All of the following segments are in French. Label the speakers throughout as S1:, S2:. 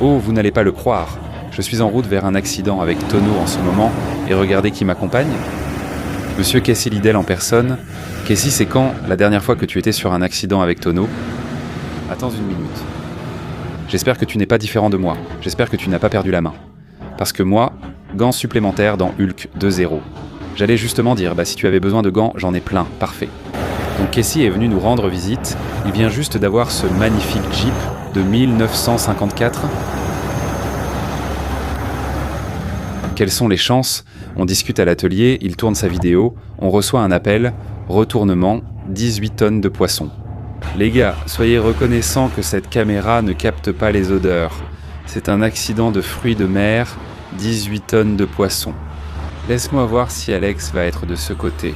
S1: Oh, vous n'allez pas le croire. Je suis en route vers un accident avec Tonneau en ce moment, et regardez qui m'accompagne. Monsieur Casey Liddell en personne. Casey, c'est quand la dernière fois que tu étais sur un accident avec Tonneau ? Attends une minute. J'espère que tu n'es pas différent de moi. J'espère que tu n'as pas perdu la main. Parce que moi, gants supplémentaires dans Hulk 2.0. J'allais justement dire, si tu avais besoin de gants, j'en ai plein, parfait. Donc Casey est venu nous rendre visite. Il vient juste d'avoir ce magnifique Jeep de 1954. Quelles sont les chances ? On discute à l'atelier, il tourne sa vidéo, on reçoit un appel, retournement, 18 tonnes de poissons. Les gars, soyez reconnaissants que cette caméra ne capte pas les odeurs. C'est un accident de fruits de mer, 18 tonnes de poissons. Laisse-moi voir si Alex va être de ce côté.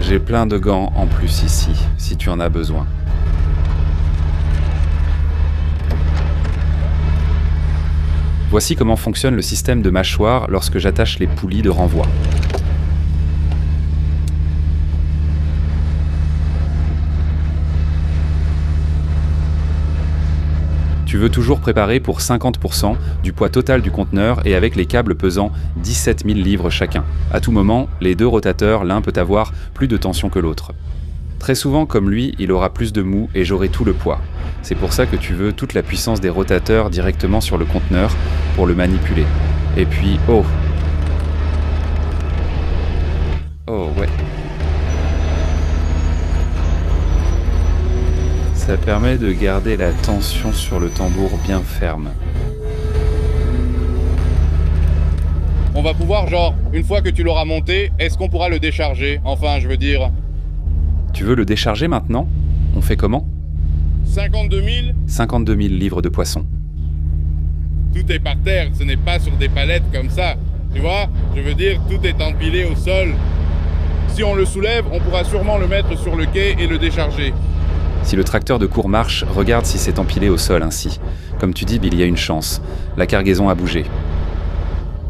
S1: J'ai plein de gants en plus ici, si tu en as besoin. Voici comment fonctionne le système de mâchoire lorsque j'attache les poulies de renvoi. Tu veux toujours préparer pour 50% du poids total du conteneur et avec les câbles pesant 17 000 livres chacun. À tout moment, les deux rotateurs, l'un peut avoir plus de tension que l'autre. Très souvent, comme lui, il aura plus de mou et j'aurai tout le poids. C'est pour ça que tu veux toute la puissance des rotateurs directement sur le conteneur pour le manipuler. Et puis, oh ouais. Ça permet de garder la tension sur le tambour bien ferme.
S2: On va pouvoir, une fois que tu l'auras monté, est-ce qu'on pourra le décharger ? Enfin, je veux dire...
S1: Tu veux le décharger maintenant ? On fait comment ?
S2: 52 000 ?
S1: 52 000 livres de poisson.
S2: Tout est par terre, ce n'est pas sur des palettes comme ça. Tu vois ? Je veux dire, tout est empilé au sol. Si on le soulève, on pourra sûrement le mettre sur le quai et le décharger.
S1: Si le tracteur de cours marche, regarde si c'est empilé au sol ainsi. Comme tu dis, Bill, il y a une chance. La cargaison a bougé.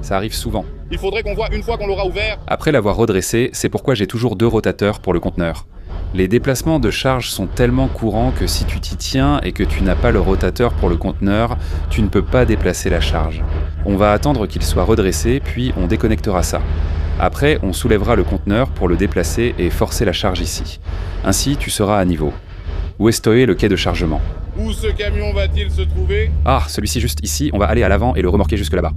S1: Ça arrive souvent.
S2: Il faudrait qu'on voit une fois qu'on l'aura ouvert.
S1: Après l'avoir redressé, c'est pourquoi j'ai toujours 2 rotateurs pour le conteneur. Les déplacements de charge sont tellement courants que si tu t'y tiens et que tu n'as pas le rotateur pour le conteneur, tu ne peux pas déplacer la charge. On va attendre qu'il soit redressé, puis on déconnectera ça. Après, on soulèvera le conteneur pour le déplacer et forcer la charge ici. Ainsi, tu seras à niveau. Où est stocké le quai de chargement ?
S2: Où ce camion va-t-il se trouver ?
S1: Ah, celui-ci juste ici, on va aller à l'avant et le remorquer jusque là-bas.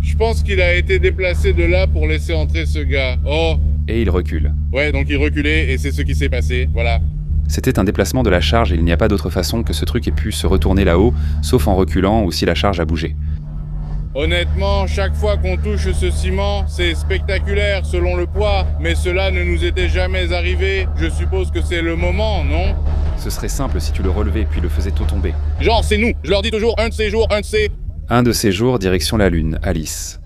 S2: Je pense qu'il a été déplacé de là pour laisser entrer ce gars. Oh !
S1: Et il recule.
S2: Ouais, donc il reculait et c'est ce qui s'est passé, voilà.
S1: C'était un déplacement de la charge et il n'y a pas d'autre façon que ce truc ait pu se retourner là-haut, sauf en reculant ou si la charge a bougé.
S2: Honnêtement, chaque fois qu'on touche ce ciment, c'est spectaculaire selon le poids, mais cela ne nous était jamais arrivé. Je suppose que c'est le moment, non ?
S1: Ce serait simple si tu le relevais puis le faisais tout tomber.
S2: C'est nous. Je leur dis toujours un de ces jours, un de ces...
S1: Un de ces jours, direction la Lune, Alice.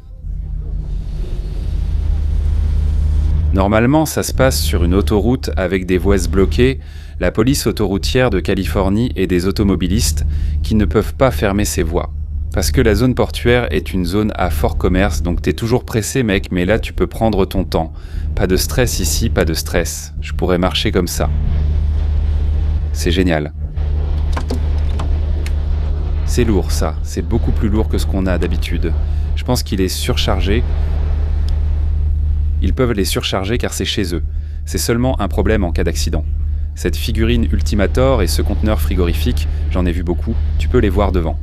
S1: Normalement, ça se passe sur une autoroute avec des voies bloquées, la police autoroutière de Californie et des automobilistes qui ne peuvent pas fermer ces voies. Parce que la zone portuaire est une zone à fort commerce, donc t'es toujours pressé mec, mais là tu peux prendre ton temps. Pas de stress ici, pas de stress. Je pourrais marcher comme ça. C'est génial. C'est lourd ça, c'est beaucoup plus lourd que ce qu'on a d'habitude. Je pense qu'il est surchargé. Ils peuvent les surcharger car c'est chez eux. C'est seulement un problème en cas d'accident. Cette figurine Ultimator et ce conteneur frigorifique, j'en ai vu beaucoup, tu peux les voir devant.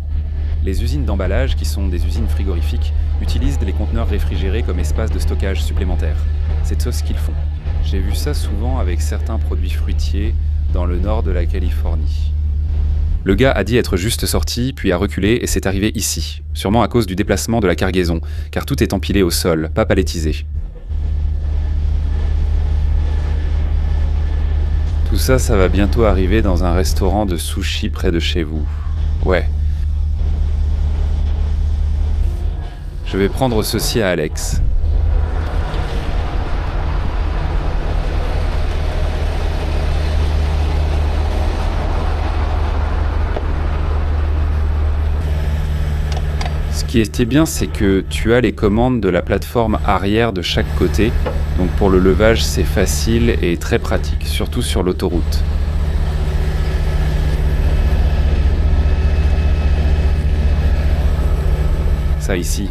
S1: Les usines d'emballage, qui sont des usines frigorifiques, utilisent les conteneurs réfrigérés comme espace de stockage supplémentaire. C'est ce qu'ils font. J'ai vu ça souvent avec certains produits fruitiers dans le nord de la Californie. Le gars a dit être juste sorti, puis a reculé et c'est arrivé ici, sûrement à cause du déplacement de la cargaison, car tout est empilé au sol, pas palettisé. Tout ça, ça va bientôt arriver dans un restaurant de sushi près de chez vous. Ouais. Je vais prendre ceci à Alex. Ce qui était bien, c'est que tu as les commandes de la plateforme arrière de chaque côté. Donc pour le levage, c'est facile et très pratique, surtout sur l'autoroute. ça ici.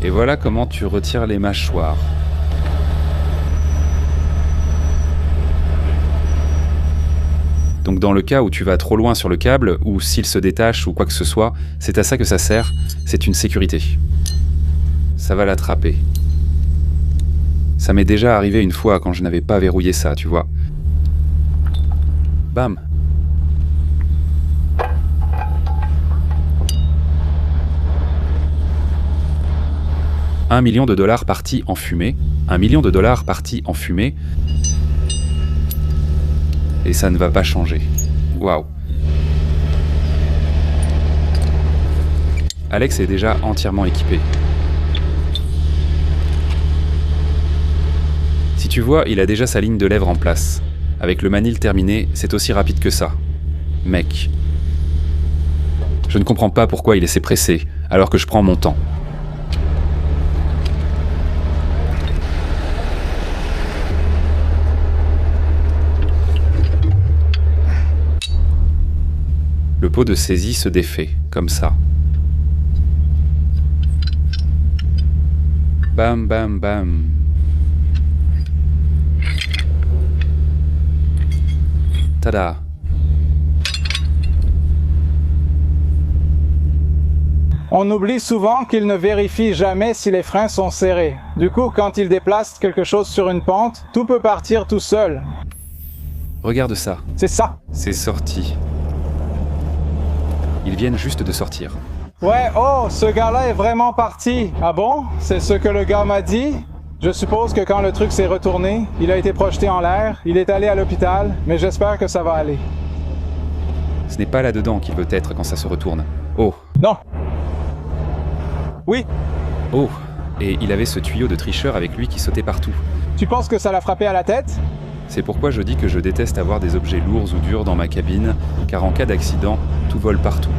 S1: Et voilà comment tu retires les mâchoires. Donc dans le cas où tu vas trop loin sur le câble, ou s'il se détache ou quoi que ce soit, c'est à ça que ça sert, c'est une sécurité. Ça va l'attraper. Ça m'est déjà arrivé une fois quand je n'avais pas verrouillé ça, tu vois. Bam. $1 million partis en fumée. $1 million partis en fumée. Et ça ne va pas changer. Waouh. Alex est déjà entièrement équipé. Si tu vois, il a déjà sa ligne de lèvres en place. Avec le manil terminé, c'est aussi rapide que ça. Mec. Je ne comprends pas pourquoi il essaie pressé, alors que je prends mon temps. Le pot de saisie se défait, comme ça. Bam, bam, bam. Tada.
S3: On oublie souvent qu'il ne vérifie jamais si les freins sont serrés. Du coup, quand il déplace quelque chose sur une pente, tout peut partir tout seul.
S1: Regarde ça.
S3: C'est ça.
S1: C'est sorti. Ils viennent juste de sortir.
S3: Ouais, oh, ce gars-là est vraiment parti. Ah bon? C'est ce que le gars m'a dit? Je suppose que quand le truc s'est retourné, il a été projeté en l'air, il est allé à l'hôpital, mais j'espère que ça va aller.
S1: Ce n'est pas là-dedans qu'il veut être quand ça se retourne. Oh.
S3: Non. Oui.
S1: Oh. Et il avait ce tuyau de tricheur avec lui qui sautait partout.
S3: Tu penses que ça l'a frappé à la tête?
S1: C'est pourquoi je dis que je déteste avoir des objets lourds ou durs dans ma cabine, car en cas d'accident, tout vole partout.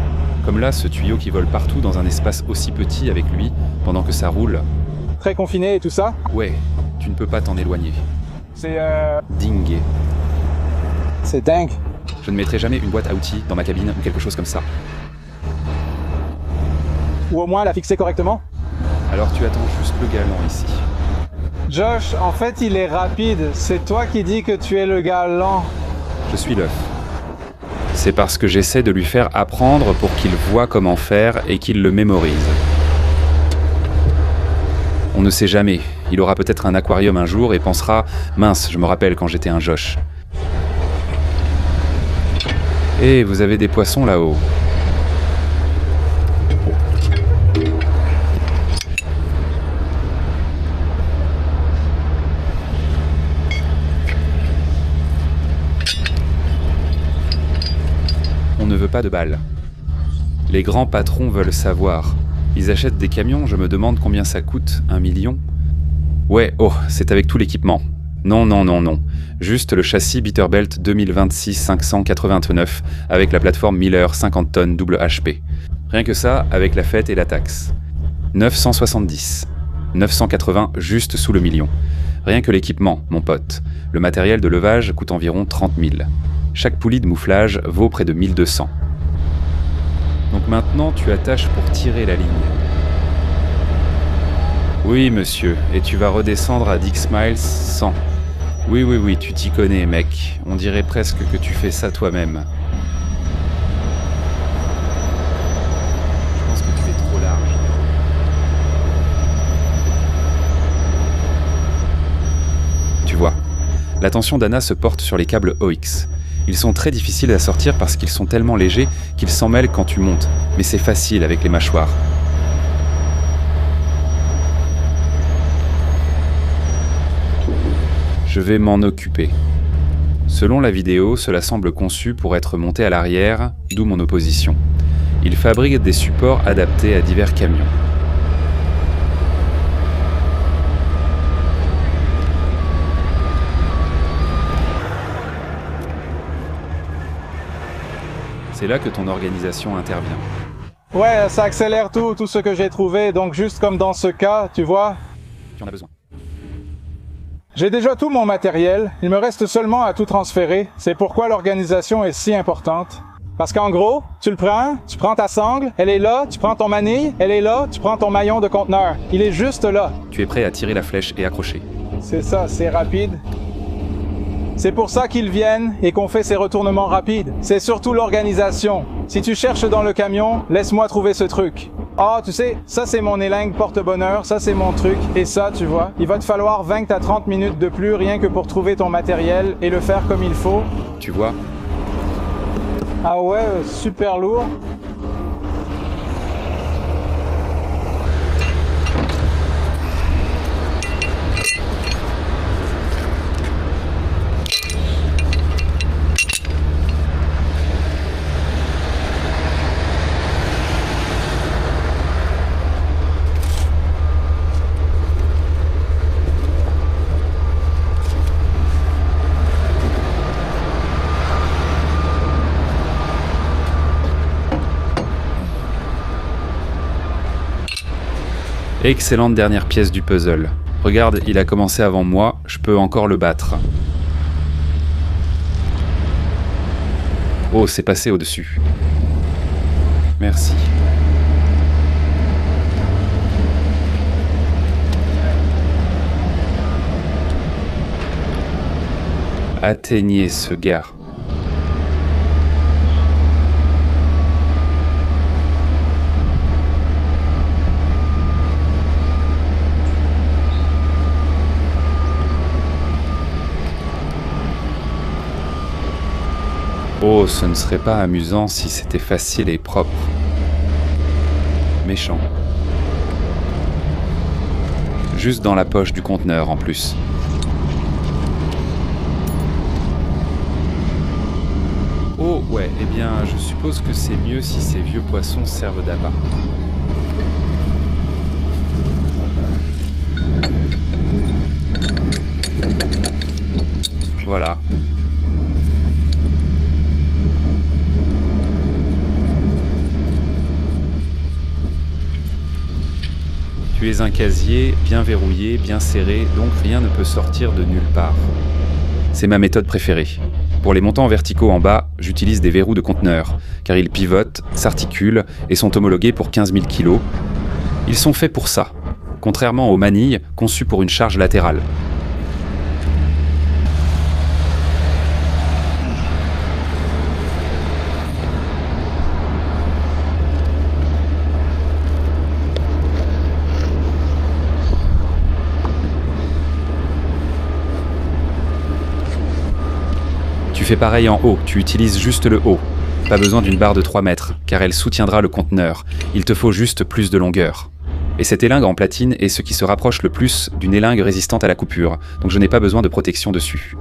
S1: Comme là, ce tuyau qui vole partout dans un espace aussi petit avec lui, pendant que ça roule.
S3: Très confiné et tout ça?
S1: Ouais, tu ne peux pas t'en éloigner.
S3: C'est
S1: Dingue.
S3: C'est dingue.
S1: Je ne mettrai jamais une boîte à outils dans ma cabine ou quelque chose comme ça.
S3: Ou au moins la fixer correctement?
S1: Alors tu attends juste le galant ici.
S3: Josh, en fait, il est rapide. C'est toi qui dis que tu es le gars lent.
S1: Je suis l'œuf. C'est parce que j'essaie de lui faire apprendre pour qu'il voit comment faire et qu'il le mémorise. On ne sait jamais. Il aura peut-être un aquarium un jour et pensera « Mince, je me rappelle quand j'étais un Josh. » Et vous avez des poissons là-haut. On ne veut pas de balles. Les grands patrons veulent savoir. Ils achètent des camions, je me demande combien ça coûte, 1 million. Ouais, oh, c'est avec tout l'équipement. Non, non, non, non. Juste le châssis Peterbilt 2026 589 avec la plateforme Miller 50 tonnes double HP. Rien que ça, avec la fête et la taxe. 970. 980 juste sous le million. Rien que l'équipement, mon pote. Le matériel de levage coûte environ 30 000. Chaque poulie de mouflage vaut près de 1200. Donc maintenant, tu attaches pour tirer la ligne. Oui, monsieur, et tu vas redescendre à Dix Miles sans. Oui, oui, oui, tu t'y connais, mec. On dirait presque que tu fais ça toi-même. Je pense que tu fais trop large. Tu vois, l'attention d'Anna se porte sur les câbles OX. Ils sont très difficiles à sortir parce qu'ils sont tellement légers qu'ils s'en mêlent quand tu montes, mais c'est facile avec les mâchoires. Je vais m'en occuper. Selon la vidéo, cela semble conçu pour être monté à l'arrière, d'où mon opposition. Ils fabriquent des supports adaptés à divers camions. C'est là que ton organisation intervient.
S3: Ouais, ça accélère tout ce que j'ai trouvé, donc juste comme dans ce cas, tu vois.
S1: Tu en as besoin.
S3: J'ai déjà tout mon matériel, il me reste seulement à tout transférer, c'est pourquoi l'organisation est si importante. Parce qu'en gros, tu prends ta sangle, elle est là, tu prends ton manille, elle est là, tu prends ton maillon de conteneur. Il est juste là.
S1: Tu es prêt à tirer la flèche et accrocher.
S3: C'est ça, c'est rapide. C'est pour ça qu'ils viennent et qu'on fait ces retournements rapides. C'est surtout l'organisation. Si tu cherches dans le camion, laisse-moi trouver ce truc. Ah, tu sais, ça c'est mon élingue porte-bonheur, ça c'est mon truc, et ça, tu vois, il va te falloir 20 à 30 minutes de plus rien que pour trouver ton matériel et le faire comme il faut.
S1: Tu vois?
S3: Ah ouais, super lourd.
S1: Excellente dernière pièce du puzzle. Regarde, il a commencé avant moi, je peux encore le battre. Oh, c'est passé au-dessus. Merci. Atteignez ce gars. Oh, ce ne serait pas amusant si c'était facile et propre. Méchant. Juste dans la poche du conteneur en plus. Oh ouais, eh bien je suppose que c'est mieux si ces vieux poissons servent d'appât. Voilà. Tu es un casier bien verrouillé, bien serré, donc rien ne peut sortir de nulle part. C'est ma méthode préférée. Pour les montants verticaux en bas, j'utilise des verrous de conteneur, car ils pivotent, s'articulent et sont homologués pour 15 000 kg. Ils sont faits pour ça, contrairement aux manilles conçues pour une charge latérale. Tu fais pareil en haut, tu utilises juste le haut. Pas besoin d'une barre de 3 mètres, car elle soutiendra le conteneur. Il te faut juste plus de longueur. Et cette élingue en platine est ce qui se rapproche le plus d'une élingue résistante à la coupure, donc je n'ai pas besoin de protection dessus.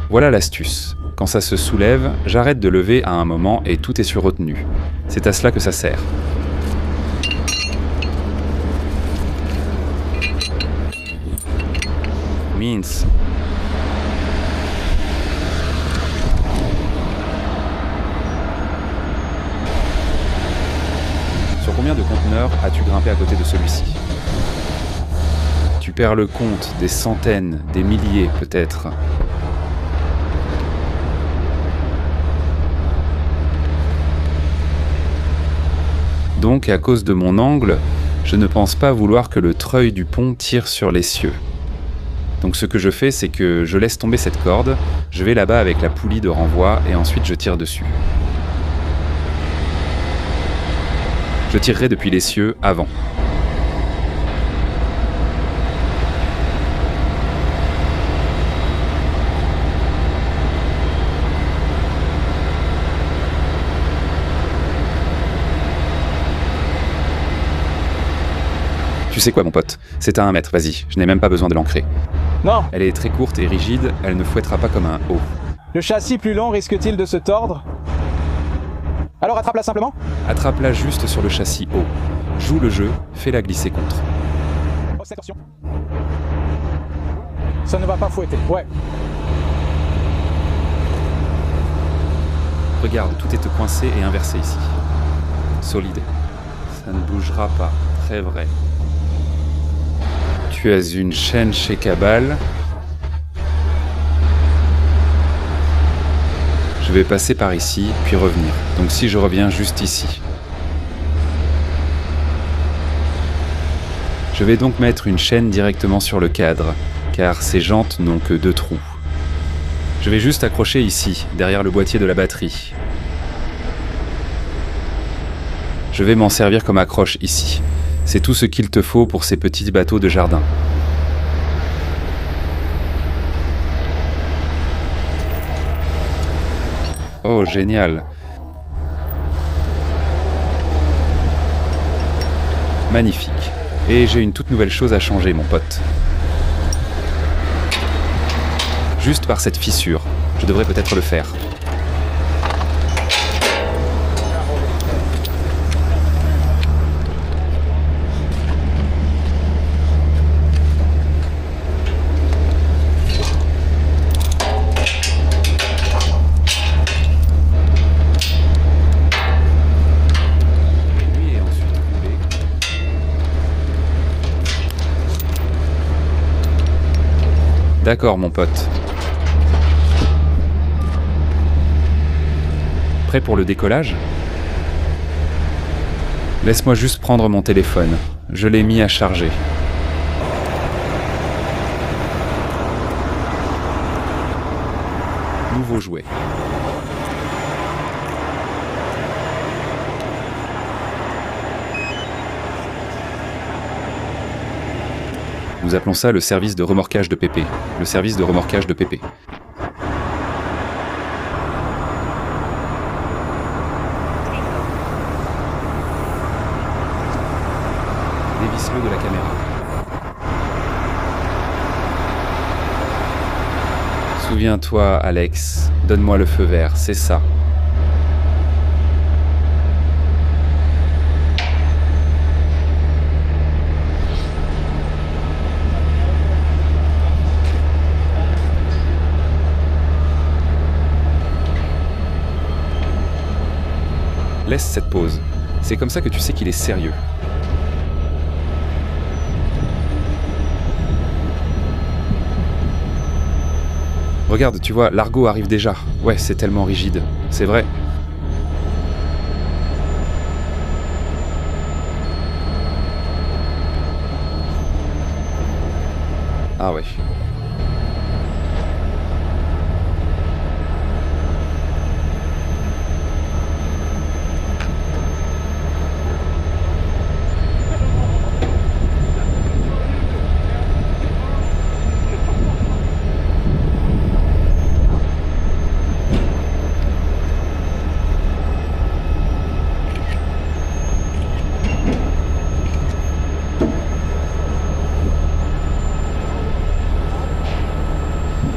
S1: Voilà l'astuce. Quand ça se soulève, j'arrête de lever à un moment et tout est sur retenue. C'est à cela que ça sert. Mince. Sur combien de conteneurs as-tu grimpé à côté de celui-ci? Tu perds le compte, des centaines, des milliers peut-être. Donc, à cause de mon angle, je ne pense pas vouloir que le treuil du pont tire sur les cieux. Donc ce que je fais, c'est que je laisse tomber cette corde, je vais là-bas avec la poulie de renvoi et ensuite je tire dessus. Je tirerai depuis les cieux avant. Tu sais quoi mon pote, c'est à 1 mètre, vas-y, je n'ai même pas besoin de l'ancrer.
S3: Non.
S1: Elle est très courte et rigide, elle ne fouettera pas comme un haut.
S3: Le châssis plus long risque-t-il de se tordre? Alors attrape-la simplement.
S1: Attrape-la juste sur le châssis haut. Joue le jeu, fais-la glisser contre.
S3: Oh, attention. Ça ne va pas fouetter, ouais.
S1: Regarde, tout est coincé et inversé ici. Solide. Ça ne bougera pas, très vrai. Tu as une chaîne chez Cabal. Je vais passer par ici, puis revenir. Donc si je reviens juste ici. Je vais donc mettre une chaîne directement sur le cadre, car ces jantes n'ont que 2 trous. Je vais juste accrocher ici, derrière le boîtier de la batterie. Je vais m'en servir comme accroche ici. C'est tout ce qu'il te faut pour ces petits bateaux de jardin. Oh, génial! Magnifique. Et j'ai une toute nouvelle chose à changer, mon pote. Juste par cette fissure. Je devrais peut-être le faire. D'accord, mon pote. Prêt pour le décollage? Laisse-moi juste prendre mon téléphone. Je l'ai mis à charger. Nouveau jouet. Nous appelons ça le service de remorquage de PP. Le service de remorquage de PP. Dévisse-le de la caméra. Souviens-toi, Alex. Donne-moi le feu vert, c'est ça. Laisse cette pause. C'est comme ça que tu sais qu'il est sérieux. Regarde, tu vois, l'argot arrive déjà. Ouais, c'est tellement rigide. C'est vrai. Ah ouais.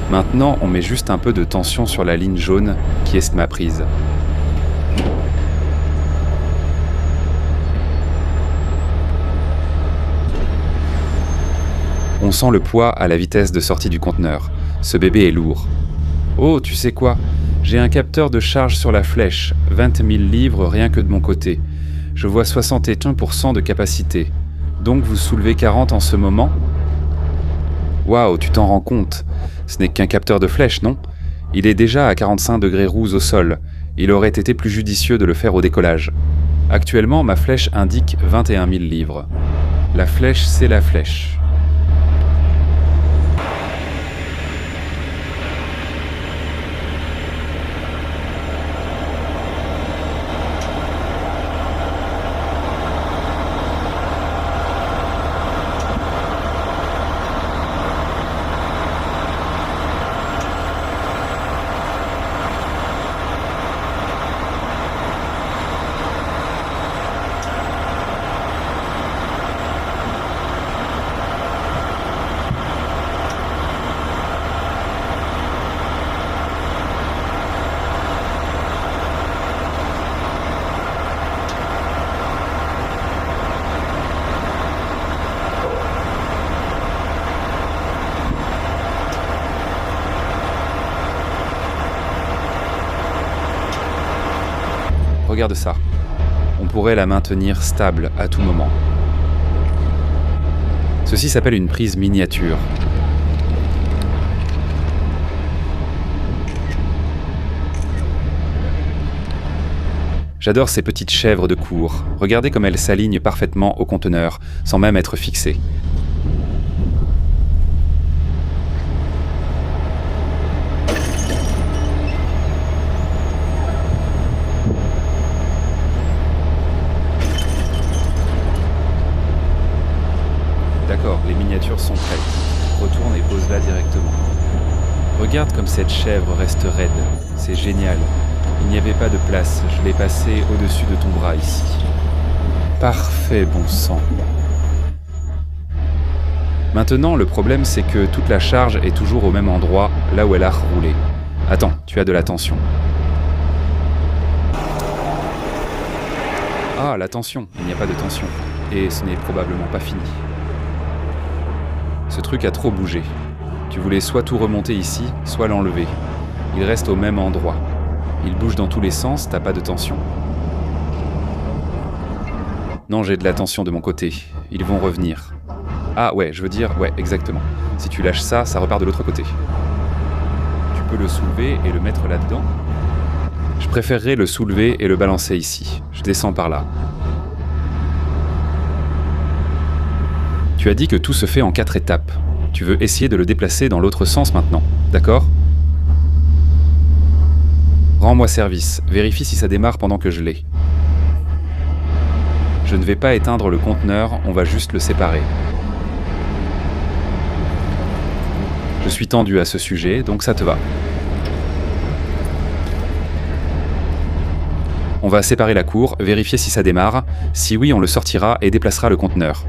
S1: Maintenant, on met juste un peu de tension sur la ligne jaune qui est ma prise. On sent le poids à la vitesse de sortie du conteneur. Ce bébé est lourd. Oh, tu sais quoi? J'ai un capteur de charge sur la flèche, 20 000 livres rien que de mon côté. Je vois 61% de capacité. Donc vous soulevez 40 en ce moment? Waouh, tu t'en rends compte? Ce n'est qu'un capteur de flèche, non? Il est déjà à 45 degrés roux au sol. Il aurait été plus judicieux de le faire au décollage. Actuellement, ma flèche indique 21 000 livres. La flèche, c'est la flèche. Regarde ça. On pourrait la maintenir stable à tout moment. Ceci s'appelle une prise miniature. J'adore ces petites chèvres de cour. Regardez comme elles s'alignent parfaitement au conteneur, sans même être fixées. D'accord, les miniatures sont prêtes. Retourne et pose-la directement. Regarde comme cette chèvre reste raide. C'est génial. Il n'y avait pas de place. Je l'ai passée au-dessus de ton bras ici. Parfait, bon sang. Maintenant, le problème, c'est que toute la charge est toujours au même endroit, là où elle a roulé. Attends, tu as de la tension. Ah, la tension. Il n'y a pas de tension. Et ce n'est probablement pas fini. Ce truc a trop bougé. Tu voulais soit tout remonter ici, soit l'enlever. Il reste au même endroit. Il bouge dans tous les sens, t'as pas de tension. Non, j'ai de la tension de mon côté. Ils vont revenir. Ah ouais, je veux dire, ouais, exactement. Si tu lâches ça, ça repart de l'autre côté. Tu peux le soulever et le mettre là-dedans. Je préférerais le soulever et le balancer ici. Je descends par là. Tu as dit que tout se fait en 4 étapes. Tu veux essayer de le déplacer dans l'autre sens maintenant, d'accord ? Rends-moi service, vérifie si ça démarre pendant que je l'ai. Je ne vais pas éteindre le conteneur, on va juste le séparer. Je suis tendu à ce sujet, donc ça te va. On va séparer la cour, vérifier si ça démarre. Si oui, on le sortira et déplacera le conteneur.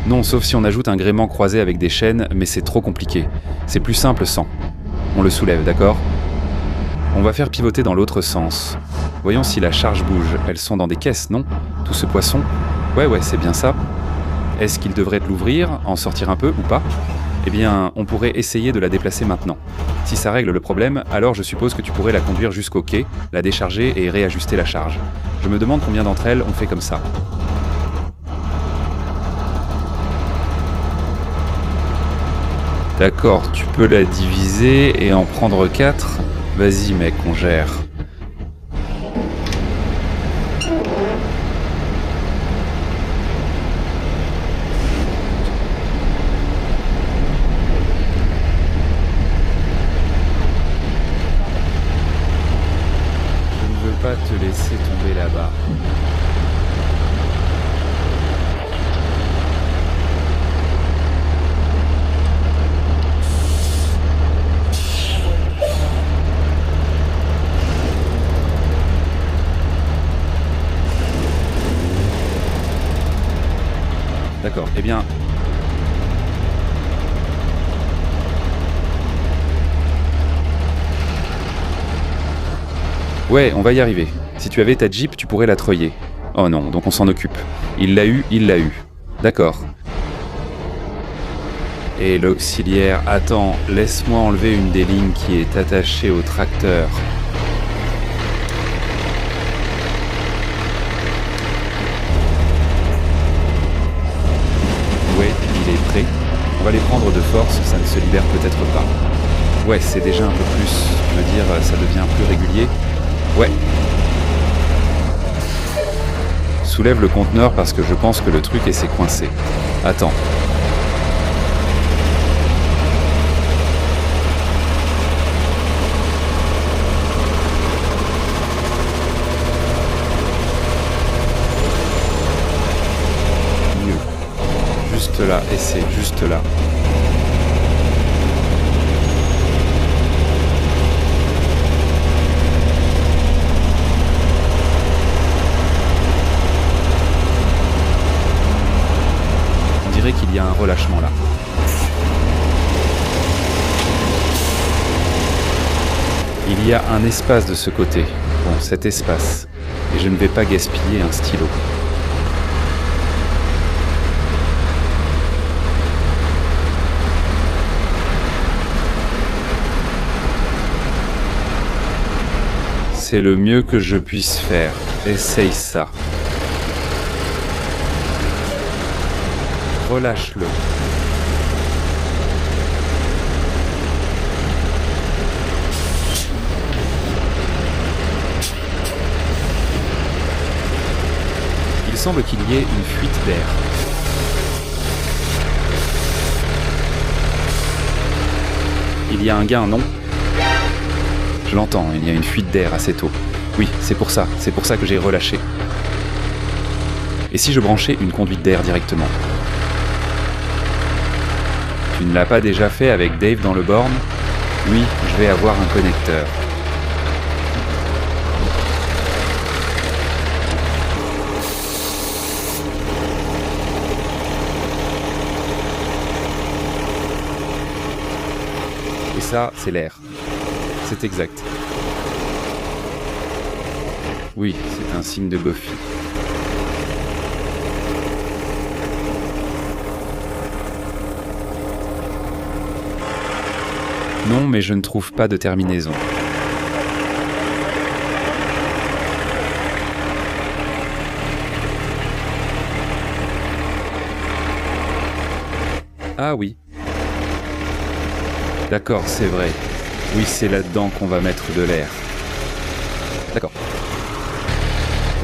S1: Non, sauf si on ajoute un gréement croisé avec des chaînes, mais c'est trop compliqué. C'est plus simple sans. On le soulève, d'accord ? On va faire pivoter dans l'autre sens. Voyons si la charge bouge. Elles sont dans des caisses, non ? Tout ce poisson ? Ouais, c'est bien ça. Est-ce qu'il devrait l'ouvrir, en sortir un peu ou pas ? Eh bien, on pourrait essayer de la déplacer maintenant. Si ça règle le problème, alors je suppose que tu pourrais la conduire jusqu'au quai, la décharger et réajuster la charge. Je me demande combien d'entre elles ont fait comme ça. D'accord, tu peux la diviser et en prendre 4. Vas-y mec, on gère. Je ne veux pas te laisser tomber là-bas. D'accord, eh bien... Ouais, on va y arriver. Si tu avais ta Jeep, tu pourrais la treuiller. Oh non, donc on s'en occupe. Il l'a eu. D'accord. Et l'auxiliaire... Attends, laisse-moi enlever une des lignes qui est attachée au tracteur. Ouais, il est prêt. On va les prendre de force, ça ne se libère peut-être pas. Ouais, c'est déjà un peu plus, je veux dire, ça devient plus régulier. Ouais. Soulève le conteneur parce que je pense que le truc s'est coincé. Attends. Mieux. Juste là, et c'est juste là. Qu'il y a un relâchement là. Il y a un espace de ce côté. Bon, cet espace. Et je ne vais pas gaspiller un stylo. C'est le mieux que je puisse faire. Essaye ça. Relâche-le. semble qu'il y ait une fuite d'air. Il y a un gain, non? Je l'entends, il y a une fuite d'air assez tôt. Oui, c'est pour ça que j'ai relâché. Et si je branchais une conduite d'air directement? Tu ne l'as pas déjà fait avec Dave dans le borne? Oui, je vais avoir un connecteur. Et ça, c'est l'air. C'est exact. Oui, c'est un signe de Buffy. Non, mais je ne trouve pas de terminaison. Ah oui. D'accord, c'est vrai. Oui, c'est là-dedans qu'on va mettre de l'air. D'accord.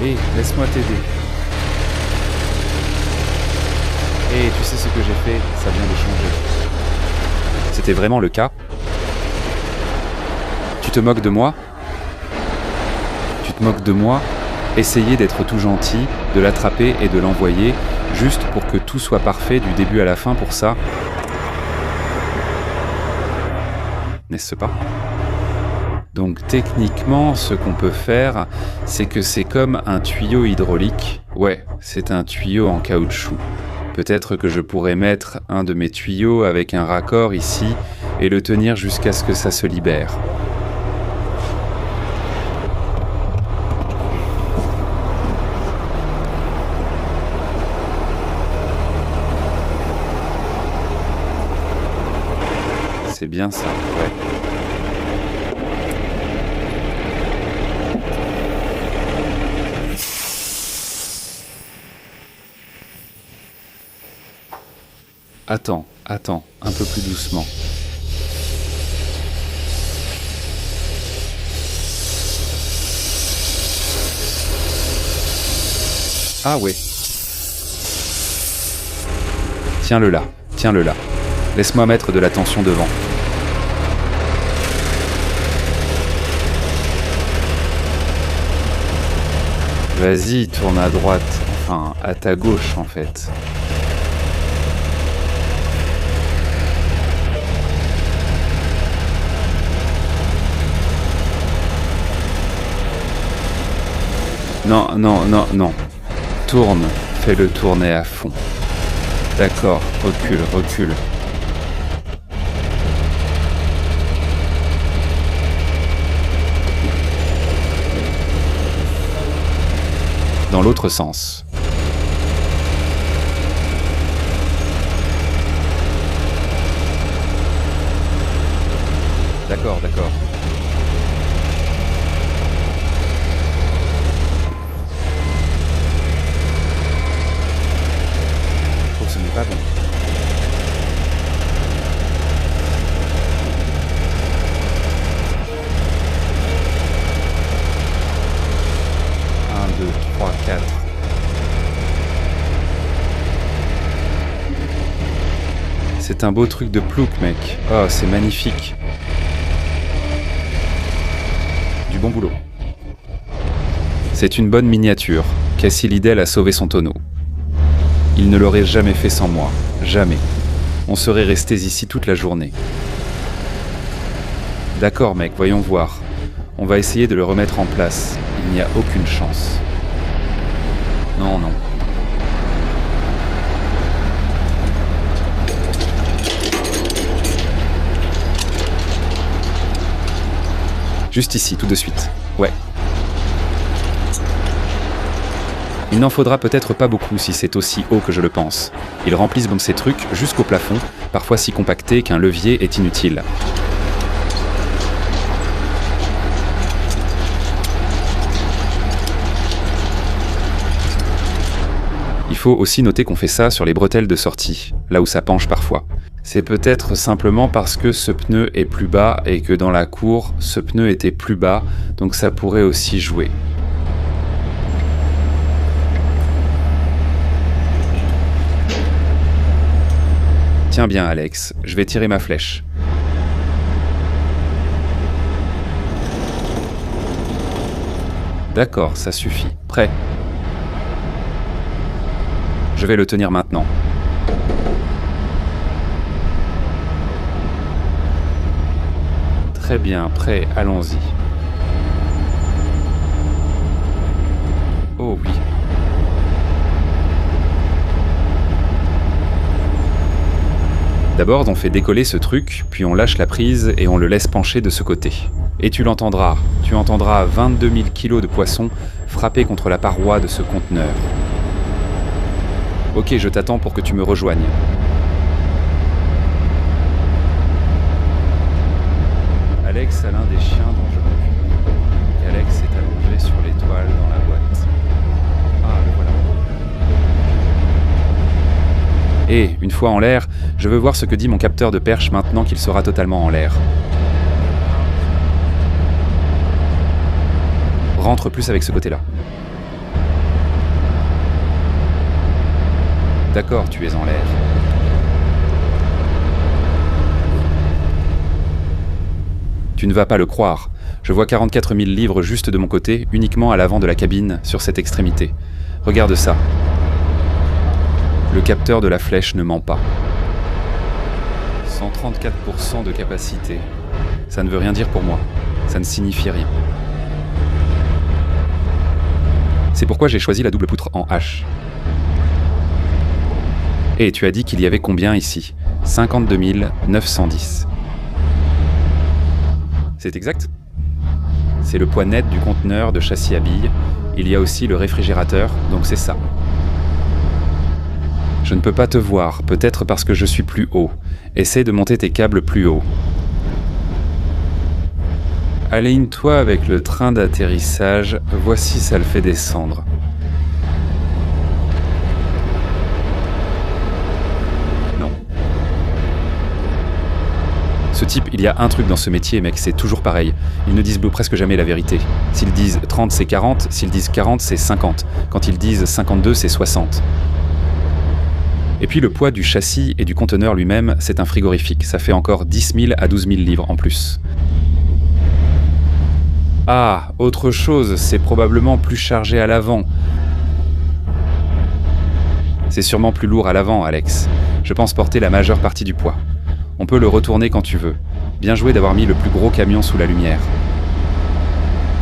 S1: Hé, laisse-moi t'aider. Hé, tu sais ce que j'ai fait? Ça vient de changer. C'était vraiment le cas? Tu te moques de moi? Tu te moques de moi? Essayer d'être tout gentil, de l'attraper et de l'envoyer, juste pour que tout soit parfait du début à la fin pour ça. N'est-ce pas? Donc techniquement, ce qu'on peut faire, c'est que c'est comme un tuyau hydraulique. Ouais, c'est un tuyau en caoutchouc. Peut-être que je pourrais mettre un de mes tuyaux avec un raccord ici et le tenir jusqu'à ce que ça se libère. C'est bien ça, ouais. Attends, un peu plus doucement. Ah ouais. Tiens-le là. Laisse-moi mettre de la tension devant. Vas-y, tourne à droite. Enfin, à ta gauche en fait. Non. Tourne, fais-le tourner à fond. D'accord, recule. Dans l'autre sens. D'accord. Ce n'est pas bon. Un, deux, trois, quatre. C'est un beau truc de plouc, mec. Oh, c'est magnifique. Du bon boulot. C'est une bonne miniature. Cassie Liddell a sauvé son tonneau. Il ne l'aurait jamais fait sans moi. Jamais. On serait restés ici toute la journée. D'accord, mec, voyons voir. On va essayer de le remettre en place. Il n'y a aucune chance. Non. Juste ici, tout de suite. Ouais. Il n'en faudra peut-être pas beaucoup si c'est aussi haut que je le pense. Ils remplissent donc ces trucs jusqu'au plafond, parfois si compactés qu'un levier est inutile. Il faut aussi noter qu'on fait ça sur les bretelles de sortie, là où ça penche parfois. C'est peut-être simplement parce que ce pneu est plus bas et que dans la cour, ce pneu était plus bas, donc ça pourrait aussi jouer. Tiens bien, Alex, je vais tirer ma flèche. D'accord, ça suffit. Prêt. Je vais le tenir maintenant. Très bien, prêt, allons-y. Oh oui. D'abord, on fait décoller ce truc, puis on lâche la prise et on le laisse pencher de ce côté. Et tu l'entendras, 22 000 kilos de poissons frapper contre la paroi de ce conteneur. Ok, je t'attends pour que tu me rejoignes. Alex a l'un des chiens dont je m'occupe. Alex est allongé sur l'étoile dans la boîte. Ah, le voilà. Et, une fois en l'air, je veux voir ce que dit mon capteur de perche maintenant qu'il sera totalement en l'air. Rentre plus avec ce côté-là. D'accord, tu es en l'air. Tu ne vas pas le croire. Je vois 44 000 livres juste de mon côté, uniquement à l'avant de la cabine, sur cette extrémité. Regarde ça. Le capteur de la flèche ne ment pas. 134% de capacité. Ça ne veut rien dire pour moi. Ça ne signifie rien. C'est pourquoi j'ai choisi la double poutre en H. Et tu as dit qu'il y avait combien ici ? 52 910. C'est exact ? C'est le poids net du conteneur de châssis à billes. Il y a aussi le réfrigérateur, donc c'est ça. Je ne peux pas te voir, peut-être parce que je suis plus haut. Essaie de monter tes câbles plus haut. Aligne-toi avec le train d'atterrissage, voici ça le fait descendre. Non. Ce type, il y a un truc dans ce métier, mec, c'est toujours pareil. Ils ne disent presque jamais la vérité. S'ils disent 30, c'est 40, s'ils disent 40, c'est 50. Quand ils disent 52, c'est 60. Et puis le poids du châssis et du conteneur lui-même, c'est un frigorifique. Ça fait encore 10 000 à 12 000 livres en plus. Ah, autre chose, c'est probablement plus chargé à l'avant. C'est sûrement plus lourd à l'avant, Alex. Je pense porter la majeure partie du poids. On peut le retourner quand tu veux. Bien joué d'avoir mis le plus gros camion sous la lumière.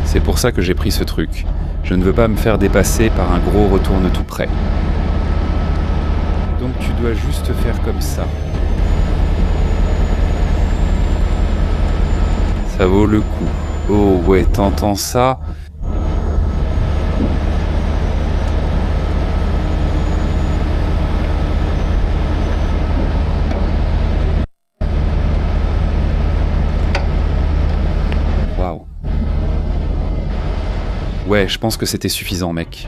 S1: C'est pour ça que j'ai pris ce truc. Je ne veux pas me faire dépasser par un gros retourne tout près. Donc tu dois juste faire comme ça. Ça vaut le coup. Oh ouais, t'entends ça ? Waouh. Ouais, je pense que c'était suffisant, mec.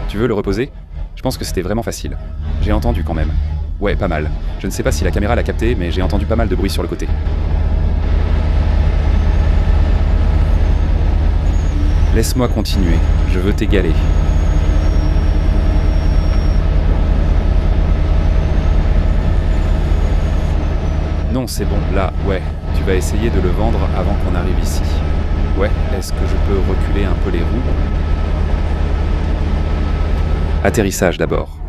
S1: Tu veux le reposer ? Je pense que c'était vraiment facile. J'ai entendu quand même. Ouais, pas mal. Je ne sais pas si la caméra l'a capté, mais j'ai entendu pas mal de bruit sur le côté. Laisse-moi continuer. Je veux t'égaler. Non, c'est bon. Là, ouais. Tu vas essayer de le vendre avant qu'on arrive ici. Ouais, est-ce que je peux reculer un peu les roues ? Atterrissage d'abord.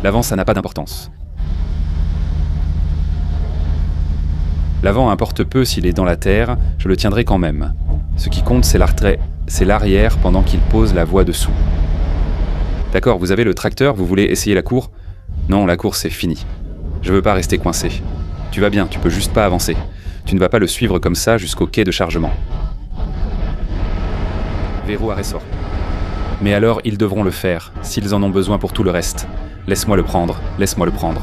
S1: L'avant, ça n'a pas d'importance. L'avant importe peu s'il est dans la terre, je le tiendrai quand même. Ce qui compte, c'est l'arrière pendant qu'il pose la voie dessous. D'accord, vous avez le tracteur, vous voulez essayer la cour ? Non, la course c'est fini. Je veux pas rester coincé. Tu vas bien, tu peux juste pas avancer. Tu ne vas pas le suivre comme ça jusqu'au quai de chargement. Verrou à ressort. Mais alors, ils devront le faire, s'ils en ont besoin pour tout le reste. Laisse-moi le prendre, laisse-moi le prendre.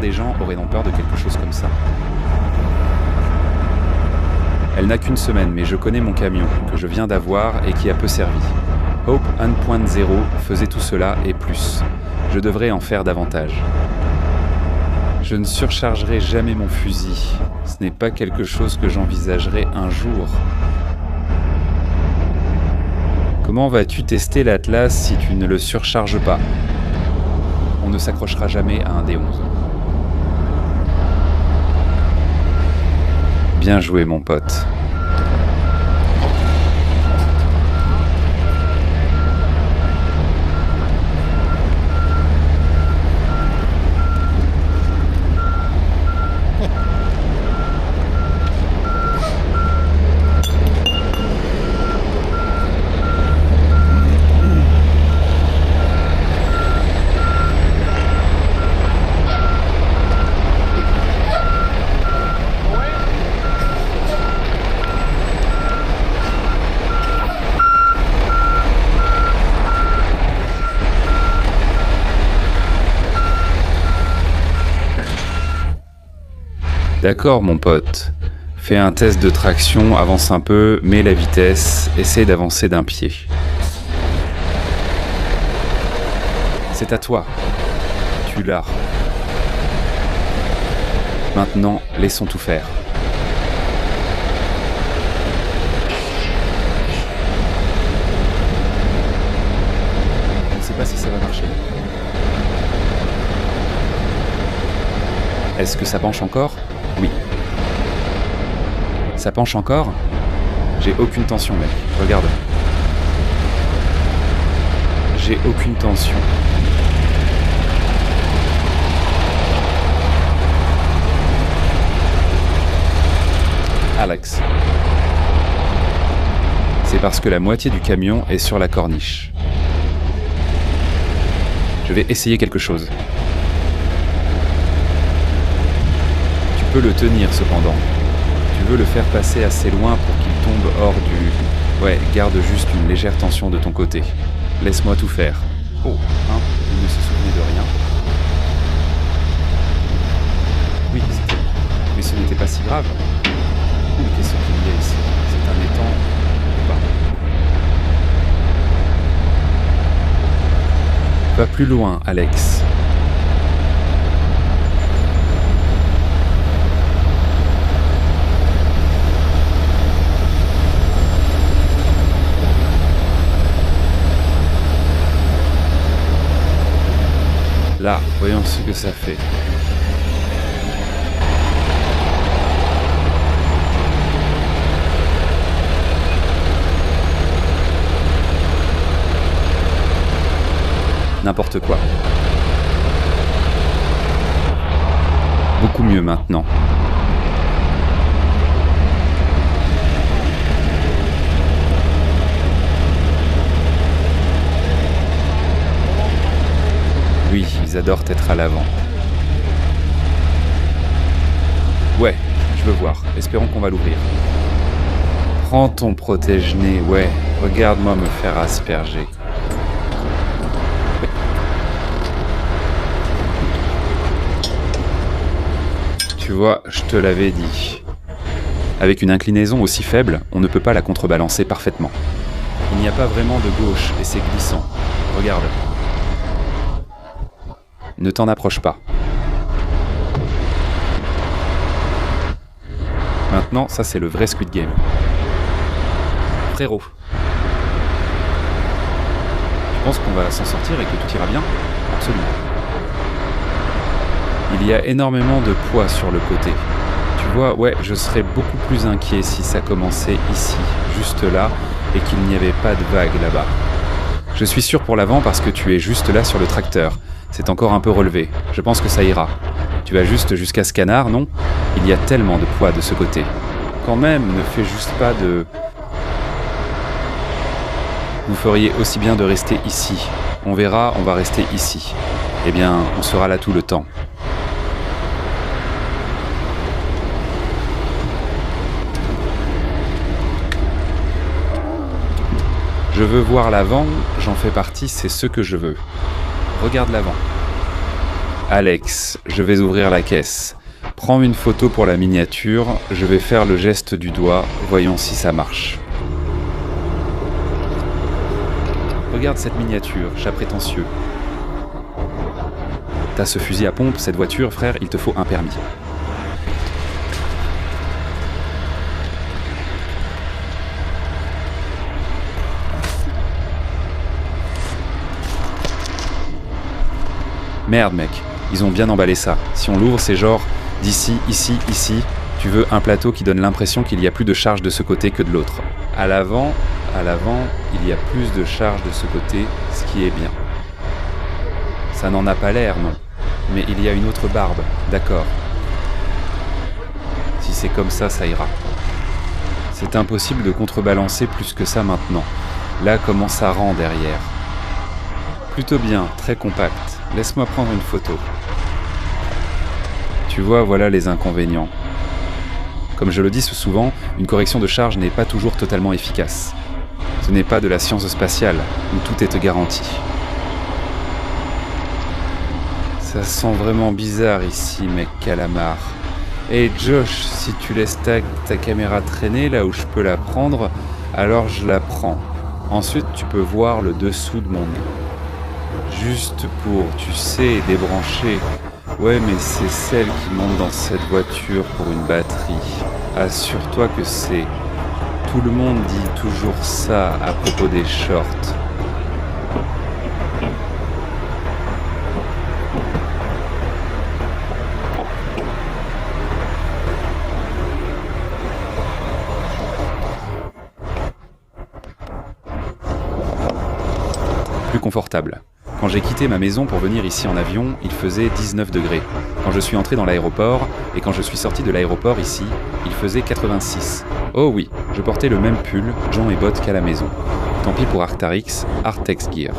S1: les gens auraient donc peur de quelque chose comme ça. Elle n'a qu'une semaine, mais je connais mon camion, que je viens d'avoir et qui a peu servi. Hope 1.0 faisait tout cela et plus. Je devrais en faire davantage. Je ne surchargerai jamais mon fusil. Ce n'est pas quelque chose que j'envisagerai un jour. Comment vas-tu tester l'Atlas si tu ne le surcharges pas ? On ne s'accrochera jamais à un D11. Bien joué, mon pote. D'accord, mon pote. Fais un test de traction, avance un peu, mets la vitesse, essaie d'avancer d'un pied. C'est à toi. Tu l'as. Maintenant, laissons tout faire. Je ne sais pas si ça va marcher. Est-ce que ça penche encore ? Oui. Ça penche encore ? J'ai aucune tension, mec. Regarde. J'ai aucune tension. Alex. C'est parce que la moitié du camion est sur la corniche. Je vais essayer quelque chose. Tu peux le tenir cependant. Tu veux le faire passer assez loin pour qu'il tombe hors du... Ouais, garde juste une légère tension de ton côté. Laisse-moi tout faire. Oh, hein, il ne se souvenait de rien. Oui, c'était... Mais ce n'était pas si grave. Mais qu'est-ce qu'il y a ici ? C'est un étang ou pas ? Va plus loin, Alex. Là, voyons ce que ça fait. N'importe quoi. Beaucoup mieux maintenant. Oui, ils adorent être à l'avant. Ouais, je veux voir. Espérons qu'on va l'ouvrir. Prends ton protège-nez, ouais. Regarde-moi me faire asperger. Tu vois, je te l'avais dit. Avec une inclinaison aussi faible, on ne peut pas la contrebalancer parfaitement. Il n'y a pas vraiment de gauche et c'est glissant. Regarde. Ne t'en approche pas. Maintenant, ça c'est le vrai Squid Game. Frérot. Tu penses qu'on va s'en sortir et que tout ira bien ? Absolument. Il y a énormément de poids sur le côté. Tu vois, ouais, je serais beaucoup plus inquiet si ça commençait ici, juste là, et qu'il n'y avait pas de vague là-bas. Je suis sûr pour l'avant parce que tu es juste là sur le tracteur. C'est encore un peu relevé. Je pense que ça ira. Tu vas juste jusqu'à ce canard, non ? Il y a tellement de poids de ce côté. Quand même, ne fais juste pas de... Vous feriez aussi bien de rester ici. On verra, on va rester ici. Eh bien, on sera là tout le temps. Je veux voir l'avant, j'en fais partie, c'est ce que je veux. Regarde l'avant. Alex, je vais ouvrir la caisse. Prends une photo pour la miniature, je vais faire le geste du doigt, voyons si ça marche. Regarde cette miniature, chat prétentieux. T'as ce fusil à pompe, cette voiture, frère, il te faut un permis. Merde mec, ils ont bien emballé ça. Si on l'ouvre, c'est genre d'ici, ici, ici. Tu veux un plateau qui donne l'impression qu'il y a plus de charge de ce côté que de l'autre. À l'avant, il y a plus de charge de ce côté, ce qui est bien. Ça n'en a pas l'air, non. Mais il y a une autre barbe, d'accord. Si c'est comme ça, ça ira. C'est impossible de contrebalancer plus que ça maintenant. Là, comment ça rend derrière. Plutôt bien, très compact. Laisse-moi prendre une photo. Tu vois, voilà les inconvénients. Comme je le dis souvent, une correction de charge n'est pas toujours totalement efficace. Ce n'est pas de la science spatiale, où tout est garanti. Ça sent vraiment bizarre ici, mec calamar. Hey Josh, si tu laisses ta caméra traîner là où je peux la prendre, alors je la prends. Ensuite, tu peux voir le dessous de mon nez. Juste pour, tu sais, débrancher. Ouais, mais c'est celle qui monte dans cette voiture pour une batterie. Assure-toi que c'est. Tout le monde dit toujours ça à propos des shorts. Plus confortable. Quand j'ai quitté ma maison pour venir ici en avion, il faisait 19 degrés. Quand je suis entré dans l'aéroport, et quand je suis sorti de l'aéroport ici, il faisait 86. Oh oui, je portais le même pull, gants et bottes qu'à la maison. Tant pis pour Arc'teryx, Artex Gear.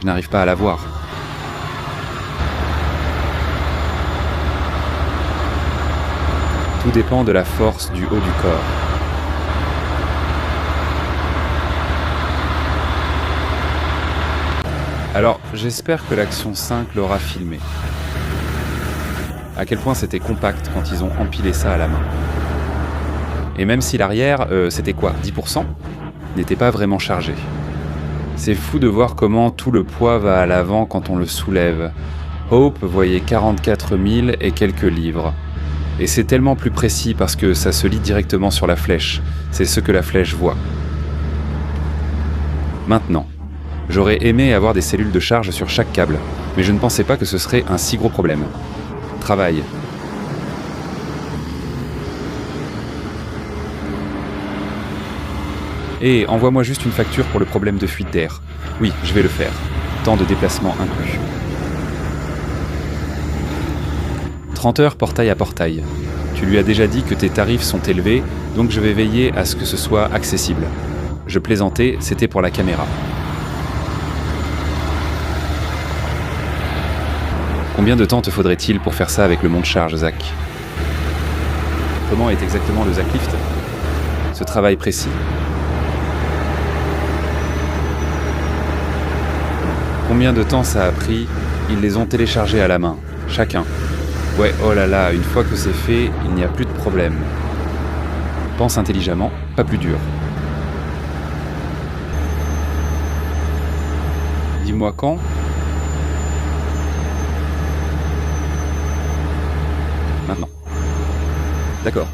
S1: Je n'arrive pas à la voir. Tout dépend de la force du haut du corps. Alors, j'espère que l'Action 5 l'aura filmé. À quel point c'était compact quand ils ont empilé ça à la main. Et même si l'arrière, c'était quoi, 10%, n'était pas vraiment chargé. C'est fou de voir comment tout le poids va à l'avant quand on le soulève. Hope voyait 44 000 et quelques livres. Et c'est tellement plus précis parce que ça se lit directement sur la flèche. C'est ce que la flèche voit. Maintenant, j'aurais aimé avoir des cellules de charge sur chaque câble, mais je ne pensais pas que ce serait un si gros problème. Travail. Et envoie-moi juste une facture pour le problème de fuite d'air. Oui, je vais le faire. Temps de déplacement inclus. 30 heures portail à portail. Tu lui as déjà dit que tes tarifs sont élevés, donc je vais veiller à ce que ce soit accessible. Je plaisantais, c'était pour la caméra. Combien de temps te faudrait-il pour faire ça avec le monte-charge, Zach? Comment est exactement le Zach Lift? Ce travail précis. Combien de temps ça a pris? Ils les ont téléchargés à la main, chacun. Ouais, oh là là, une fois que c'est fait, il n'y a plus de problème. Pense intelligemment, pas plus dur. Dis-moi quand? Maintenant. D'accord.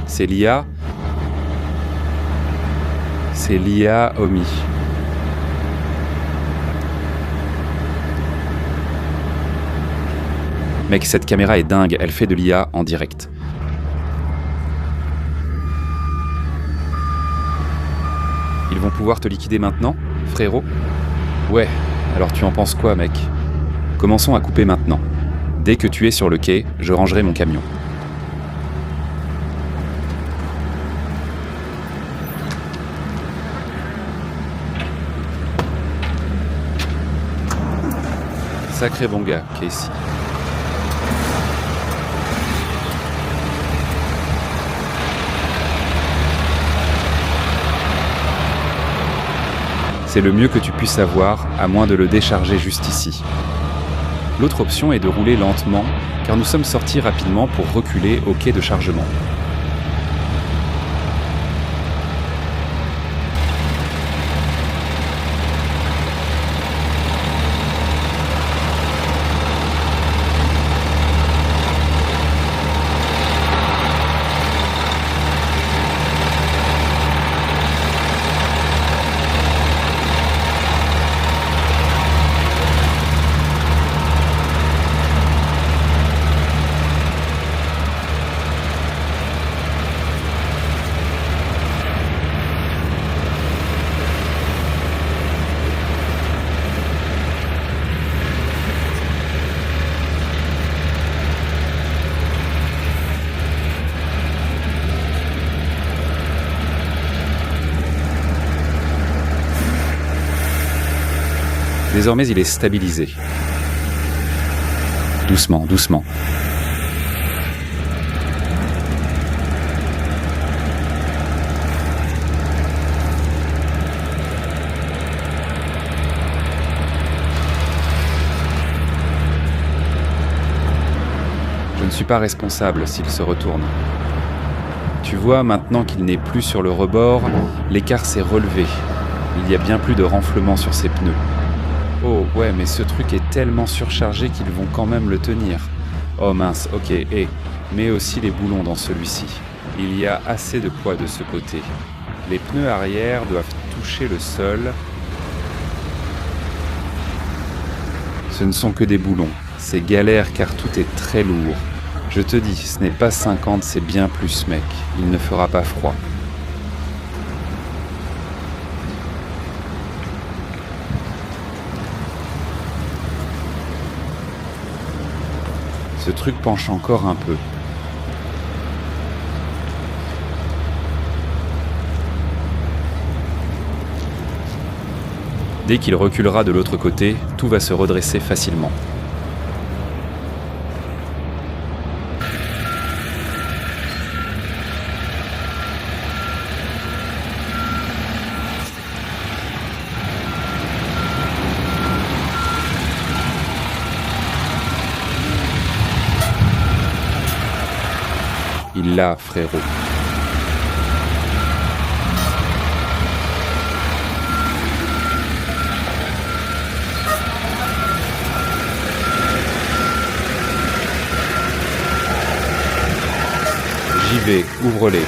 S1: C'est l'IA. C'est l'IA Omi. Mec, cette caméra est dingue, elle fait de l'IA en direct. Ils vont pouvoir te liquider maintenant, frérot? Ouais, alors tu en penses quoi, mec? Commençons à couper maintenant. Dès que tu es sur le quai, je rangerai mon camion. Sacré bon gars, Casey. C'est le mieux que tu puisses avoir, à moins de le décharger juste ici. L'autre option est de rouler lentement, car nous sommes sortis rapidement pour reculer au quai de chargement. Désormais, il est stabilisé. Doucement, doucement. Je ne suis pas responsable s'il se retourne. Tu vois, maintenant qu'il n'est plus sur le rebord, l'écart s'est relevé. Il y a bien plus de renflement sur ses pneus. Oh ouais, mais ce truc est tellement surchargé qu'ils vont quand même le tenir. Oh mince, ok, et mets aussi les boulons dans celui-ci. Il y a assez de poids de ce côté. Les pneus arrière doivent toucher le sol. Ce ne sont que des boulons. C'est galère car tout est très lourd. Je te dis, ce n'est pas 50, c'est bien plus, mec. Il ne fera pas froid. Ce truc penche encore un peu. Dès qu'il reculera de l'autre côté, tout va se redresser facilement. Il l'a, frérot. J'y vais, ouvre-les.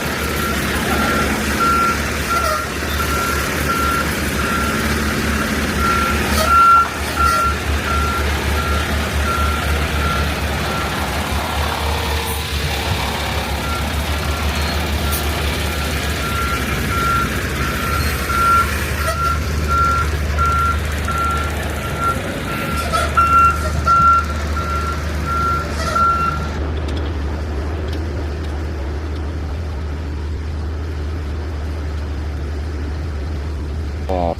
S1: Oh.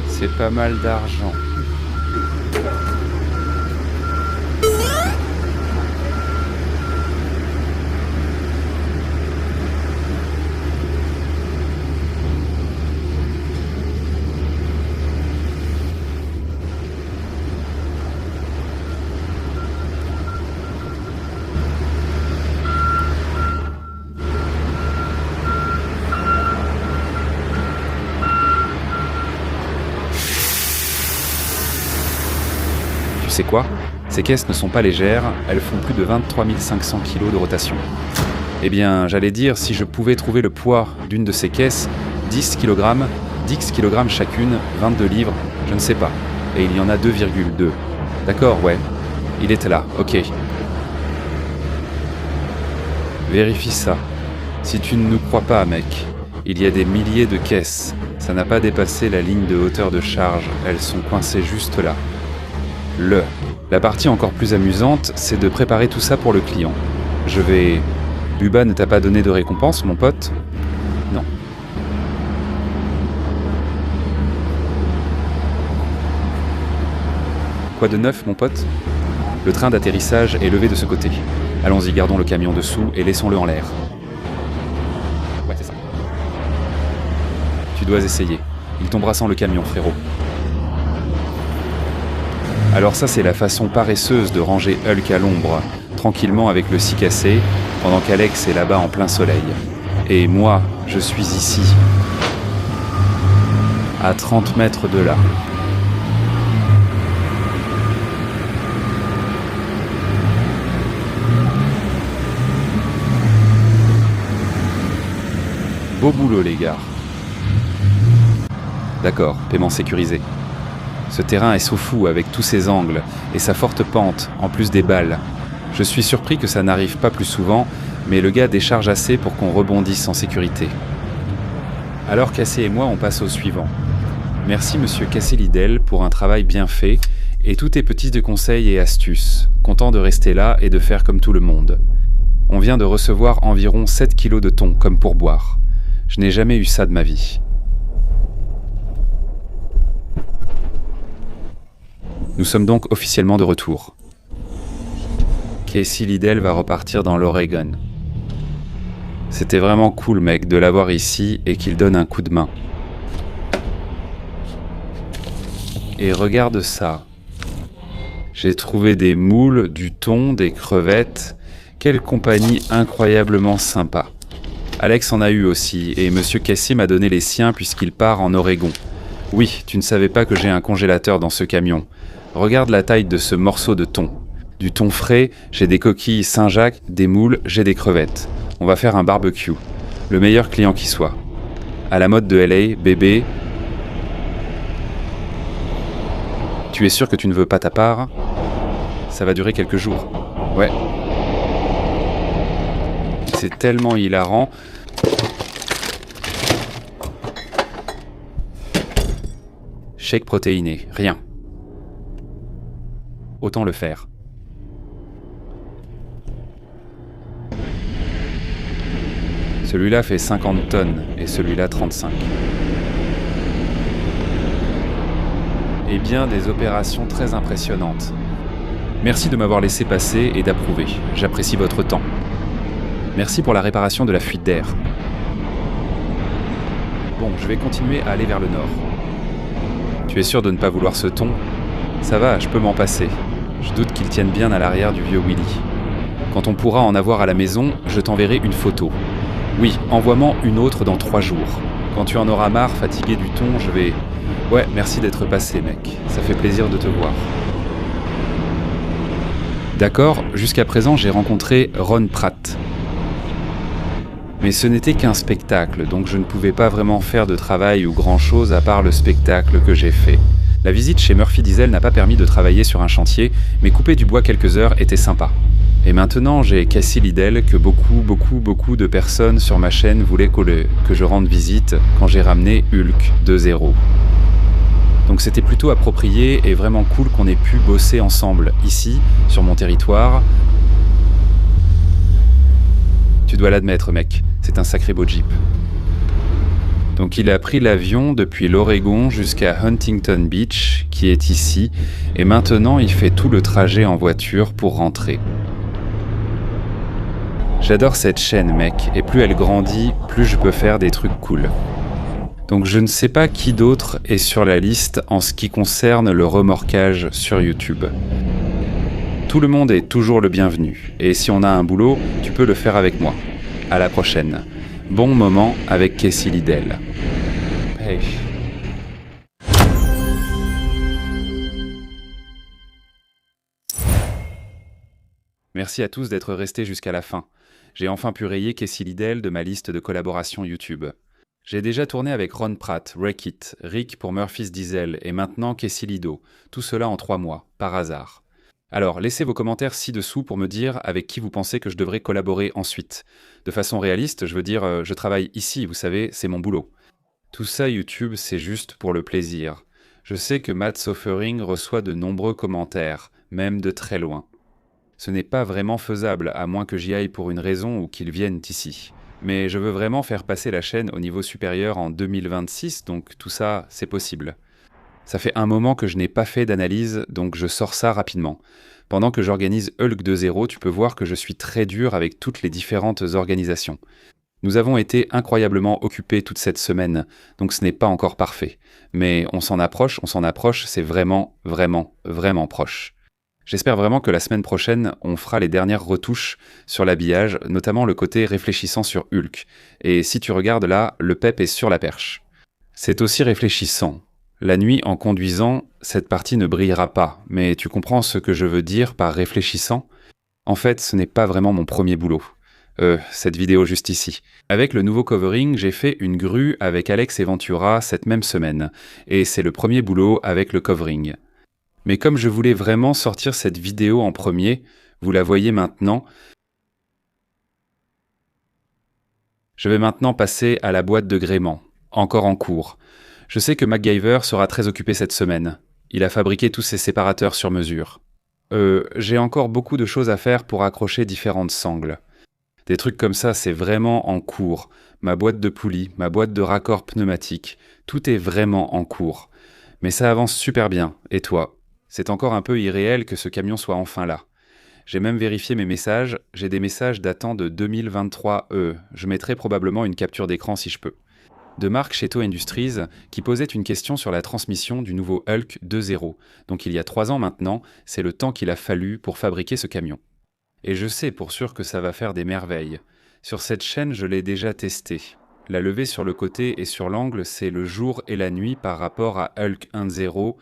S1: C'est pas mal d'argent. Tu sais quoi ? Ces caisses ne sont pas légères, elles font plus de 23 500 kg de rotation. Eh bien, j'allais dire, si je pouvais trouver le poids d'une de ces caisses, 10 kg chacune, 22 livres, je ne sais pas. Et il y en a 2,2. D'accord, ouais. Il était là, ok. Vérifie ça. Si tu ne nous crois pas, mec, il y a des milliers de caisses. Ça n'a pas dépassé la ligne de hauteur de charge. Elles sont coincées juste là. La partie encore plus amusante, c'est de préparer tout ça pour le client. Je vais... Bubba ne t'a pas donné de récompense, mon pote? Non. Quoi de neuf, mon pote? Le train d'atterrissage est levé de ce côté. Allons-y, gardons le camion dessous et laissons-le en l'air. Ouais, c'est ça. Tu dois essayer. Il tombera sans le camion, frérot. Alors ça, c'est la façon paresseuse de ranger Hulk à l'ombre, tranquillement avec le scie cassé, pendant qu'Alex est là-bas en plein soleil. Et moi, je suis ici, à 30 mètres de là. Beau boulot, les gars. D'accord, paiement sécurisé. Ce terrain est sauf-fou avec tous ses angles et sa forte pente, en plus des balles. Je suis surpris que ça n'arrive pas plus souvent, mais le gars décharge assez pour qu'on rebondisse en sécurité. Alors Cassie et moi, on passe au suivant. Merci monsieur Cassé-Lidel pour un travail bien fait et tous tes petits conseils et astuces. Content de rester là et de faire comme tout le monde. On vient de recevoir environ 7 kilos de thon comme pourboire. Je n'ai jamais eu ça de ma vie. Nous sommes donc officiellement de retour. Casey Lidell va repartir dans l'Oregon. C'était vraiment cool, mec, de l'avoir ici et qu'il donne un coup de main. Et regarde ça. J'ai trouvé des moules, du thon, des crevettes. Quelle compagnie incroyablement sympa. Alex en a eu aussi, et monsieur Casey m'a donné les siens puisqu'il part en Oregon. Oui, tu ne savais pas que j'ai un congélateur dans ce camion. Regarde la taille de ce morceau de thon. Du thon frais, j'ai des coquilles Saint-Jacques, des moules, j'ai des crevettes. On va faire un barbecue. Le meilleur client qui soit. À la mode de LA, bébé. Tu es sûr que tu ne veux pas ta part? Ça va durer quelques jours. Ouais. C'est tellement hilarant. Shake protéiné, rien. Autant le faire. Celui-là fait 50 tonnes et celui-là 35. Eh bien, des opérations très impressionnantes. Merci de m'avoir laissé passer et d'approuver. J'apprécie votre temps. Merci pour la réparation de la fuite d'air. Bon, je vais continuer à aller vers le nord. Tu es sûr de ne pas vouloir ce thon? Ça va, je peux m'en passer. Je doute qu'il tienne bien à l'arrière du vieux Willy. Quand on pourra en avoir à la maison, je t'enverrai une photo. Oui, envoie-m'en une autre dans 3 jours. Quand tu en auras marre, fatigué du thon, je vais... Ouais, merci d'être passé, mec. Ça fait plaisir de te voir. D'accord, jusqu'à présent, j'ai rencontré Ron Pratt. Mais ce n'était qu'un spectacle, donc je ne pouvais pas vraiment faire de travail ou grand-chose à part le spectacle que j'ai fait. La visite chez Murphy Diesel n'a pas permis de travailler sur un chantier, mais couper du bois quelques heures était sympa. Et maintenant, j'ai Cassie Lidell que beaucoup de personnes sur ma chaîne voulaient que je rende visite quand j'ai ramené Hulk 2.0. Donc c'était plutôt approprié et vraiment cool qu'on ait pu bosser ensemble, ici, sur mon territoire. Tu dois l'admettre, mec, c'est un sacré beau Jeep. Donc il a pris l'avion depuis l'Oregon jusqu'à Huntington Beach, qui est ici, et maintenant il fait tout le trajet en voiture pour rentrer. J'adore cette chaîne, mec, et plus elle grandit, plus je peux faire des trucs cool. Donc je ne sais pas qui d'autre est sur la liste en ce qui concerne le remorquage sur YouTube. Tout le monde est toujours le bienvenu, et si on a un boulot, tu peux le faire avec moi. À la prochaine. Bon moment avec Casey Lidell. Hey. Merci à tous d'être restés jusqu'à la fin. J'ai enfin pu rayer Casey Lidell de ma liste de collaborations YouTube. J'ai déjà tourné avec Ron Pratt, Wreck-It, Rick pour Murphy's Diesel et maintenant Casey Lido. Tout cela en 3 mois, par hasard. Alors, laissez vos commentaires ci-dessous pour me dire avec qui vous pensez que je devrais collaborer ensuite. De façon réaliste, je veux dire, je travaille ici, vous savez, c'est mon boulot. Tout ça, YouTube, c'est juste pour le plaisir. Je sais que Matt Suffering reçoit de nombreux commentaires, même de très loin. Ce n'est pas vraiment faisable, à moins que j'y aille pour une raison ou qu'ils viennent ici. Mais je veux vraiment faire passer la chaîne au niveau supérieur en 2026, donc tout ça, c'est possible. Ça fait un moment que je n'ai pas fait d'analyse, donc je sors ça rapidement. Pendant que j'organise Hulk 2.0, tu peux voir que je suis très dur avec toutes les différentes organisations. Nous avons été incroyablement occupés toute cette semaine, donc ce n'est pas encore parfait. Mais on s'en approche, c'est vraiment, vraiment, vraiment proche. J'espère vraiment que la semaine prochaine, on fera les dernières retouches sur l'habillage, notamment le côté réfléchissant sur Hulk. Et si tu regardes là, le pep est sur la perche. C'est aussi réfléchissant. La nuit, en conduisant, cette partie ne brillera pas, mais tu comprends ce que je veux dire par réfléchissant ? En fait, ce n'est pas vraiment mon premier boulot. Cette vidéo juste ici. Avec le nouveau covering, j'ai fait une grue avec Alex et Ventura cette même semaine, et c'est le premier boulot avec le covering. Mais comme je voulais vraiment sortir cette vidéo en premier, vous la voyez maintenant, je vais maintenant passer à la boîte de gréement, encore en cours. Je sais que MacGyver sera très occupé cette semaine. Il a fabriqué tous ses séparateurs sur mesure. J'ai encore beaucoup de choses à faire pour accrocher différentes sangles. Des trucs comme ça, c'est vraiment en cours. Ma boîte de poulies, ma boîte de raccord pneumatique, tout est vraiment en cours. Mais ça avance super bien. Et toi ? C'est encore un peu irréel que ce camion soit enfin là. J'ai même vérifié mes messages. J'ai des messages datant de 2023. Je mettrai probablement une capture d'écran si je peux. De Mark Cheto Industries, qui posait une question sur la transmission du nouveau Hulk 2.0. Donc il y a 3 ans maintenant, c'est le temps qu'il a fallu pour fabriquer ce camion. Et je sais pour sûr que ça va faire des merveilles. Sur cette chaîne, je l'ai déjà testé. La levée sur le côté et sur l'angle, c'est le jour et la nuit par rapport à Hulk 1.0,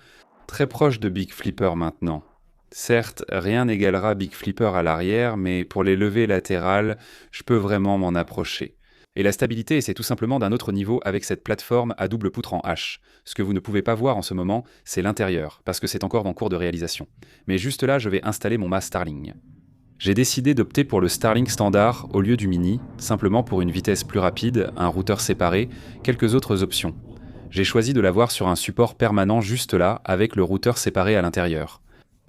S1: très proche de Big Flipper maintenant. Certes, rien n'égalera Big Flipper à l'arrière, mais pour les levées latérales, je peux vraiment m'en approcher. Et la stabilité, c'est tout simplement d'un autre niveau avec cette plateforme à double poutre en H. Ce que vous ne pouvez pas voir en ce moment, c'est l'intérieur, parce que c'est encore en cours de réalisation. Mais juste là, je vais installer mon mât Starling. J'ai décidé d'opter pour le Starling standard au lieu du Mini, simplement pour une vitesse plus rapide, un routeur séparé, quelques autres options. J'ai choisi de l'avoir sur un support permanent juste là, avec le routeur séparé à l'intérieur.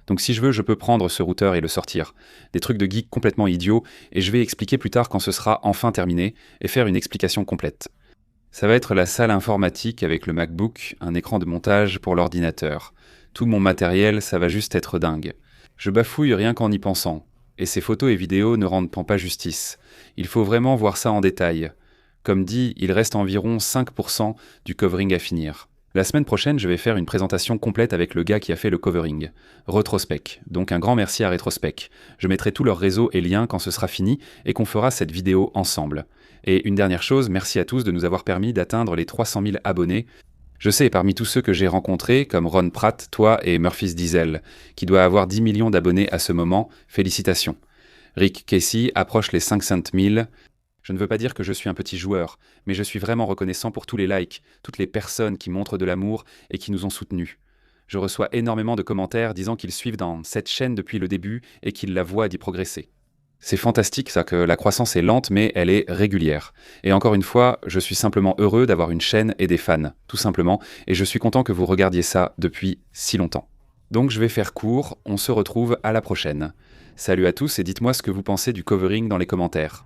S1: Donc si je veux, je peux prendre ce routeur et le sortir. Des trucs de geek complètement idiots, et je vais expliquer plus tard quand ce sera enfin terminé, et faire une explication complète. Ça va être la salle informatique avec le MacBook, un écran de montage pour l'ordinateur. Tout mon matériel, ça va juste être dingue. Je bafouille rien qu'en y pensant, et ces photos et vidéos ne rendent pas justice. Il faut vraiment voir ça en détail. Comme dit, il reste environ 5% du covering à finir. La semaine prochaine, je vais faire une présentation complète avec le gars qui a fait le covering, Retrospec. Donc un grand merci à Retrospec. Je mettrai tout leur réseau et liens quand ce sera fini et qu'on fera cette vidéo ensemble. Et une dernière chose, merci à tous de nous avoir permis d'atteindre les 300 000 abonnés. Je sais, parmi tous ceux que j'ai rencontrés, comme Ron Pratt, toi et Murphy's Diesel, qui doit avoir 10 millions d'abonnés à ce moment, félicitations. Rick Casey approche les 500 000. Je ne veux pas dire que je suis un petit joueur, mais je suis vraiment reconnaissant pour tous les likes, toutes les personnes qui montrent de l'amour et qui nous ont soutenus. Je reçois énormément de commentaires disant qu'ils suivent dans cette chaîne depuis le début et qu'ils la voient d'y progresser. C'est fantastique ça, que la croissance est lente mais elle est régulière. Et encore une fois, je suis simplement heureux d'avoir une chaîne et des fans, tout simplement, et je suis content que vous regardiez ça depuis si longtemps. Donc je vais faire court, on se retrouve à la prochaine. Salut à tous et dites-moi ce que vous pensez du covering dans les commentaires.